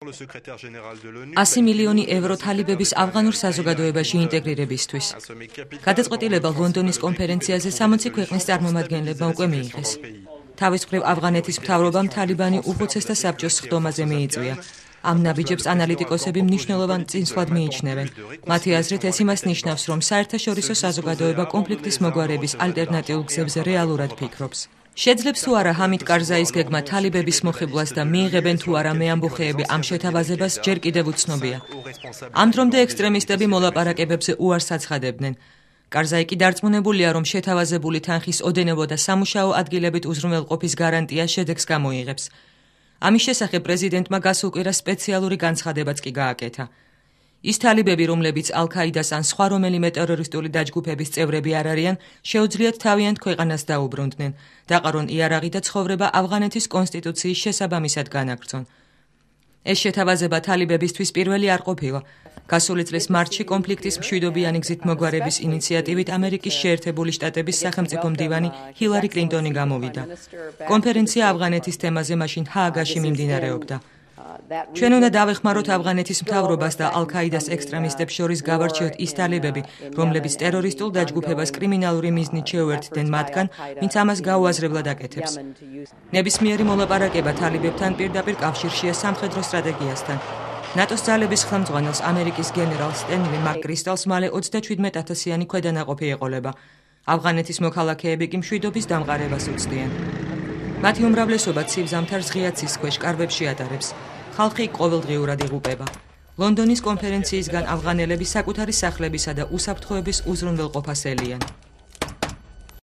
100 მილიონი ევრო თალიბების ავღანურ საზოგადოებაში ინტეგრირებისთვის. გადაწყვეტილება ლონდონის კონფერენციაზე 60 ქვეყნის წარმომადგენლებმა უკვე მიიღეს. თავის მხრივ ავღანეთის მთავრობამ თალიბანი უხუცესთა საბჭოს სხდომაზე მიიწვია. ამ ნაბიჯებს ანალიტიკოსები მნიშვნელოვან წინსვლად მიიჩნევენ. მათი აზრით ეს იმას ნიშნავს, რომ საერთაშორისო საზოგადოება კონფლიქტის მოგვარების ალტერნატიულ გზებზე რეალურად ფიქრობს. შეძლებს თუ არა ჰამიდ კარზაის გეგმა თალიბების მოხიბლას და მიიღებენ თუ არა მეამბოხეები ამ შეთავაზებას ჯერ კიდევ უცნობია. ამ დრომდე ექსტრემისტები მოლაპარაკებებზე უარს აცხადებდნენ. კარზაი კი დარწმუნებულია, რომ შეთავაზებული თანხის ოდენობა და სამუშაო ადგილებით უზრუნველყოფის გარანტია შედეგს გამოიღებს. ამის შესახებ პრეზიდენტმა გასულ კვირას სპეციალური განცხადებაც კი გააკეთა. ის თალიბები, რომლებიც ალ-ქაიდას ან სხვა რომელიმე ტერორისტული დაჯგუფების წევრები არ არიან, შეუძლიათ თავიანთ ქვეყანას დაუბრუნდნენ, დაყარონ იარაღი და ცხოვრება ავღანეთის კონსტიტუციის შესაბამისად განაგრძონ. ეს შეთავაზება თალიბებისთვის პირველი არ ყოფილა. გასული წლის მარტში კონფლიქტის მშვიდობიანი გზით მოგვარების ინიციატივით ამერიკის შეერთებული შტატების სახელმწიფო მდივანი ჰილარი კლინტონი გამოვიდა. კონფერენცია ავღანეთის თემაზე მაშინ ჰააგაში მიმდინარეობდა. ჩვენ უნდა დავეხმაროთ ავღანეთის მთავრობას და ალ-ქაიდას ექსტრემისტებს შორის გავარჩიოთ ის თალიბები, რომლებიც ტერორისტულ დაჯგუფებას კრიმინალური მიზნით შეუერთდნენ მათგან, ვინც ამას გაუაზრებლად აკეთებს. ნებისმიერი მოლაპარაკება თალიბებთან პირდაპირ კავშირშია სამხედრო სტრატეგიასთან. ნატოს ძალების ხელმძღვანელს ამერიკის გენერალ სტენლი მაკკრისტალს მალე 37,000-იანი ქვედანაყოფი ეყოლება. ავღანეთის მოქალაქეები კი მშვიდობის დამყარებას უცდიან. მათი უმრავლესობა ცივ ზამთარს ღია ცის ქვეშ კარვებში ატარებს. ხალხი ყოველდღიურად იღუპება. ლონდონის კონფერენციისგან ავღანელები საკუთარი სახლებისა და უსაფრთხოების უზრუნველყოფას ელიან.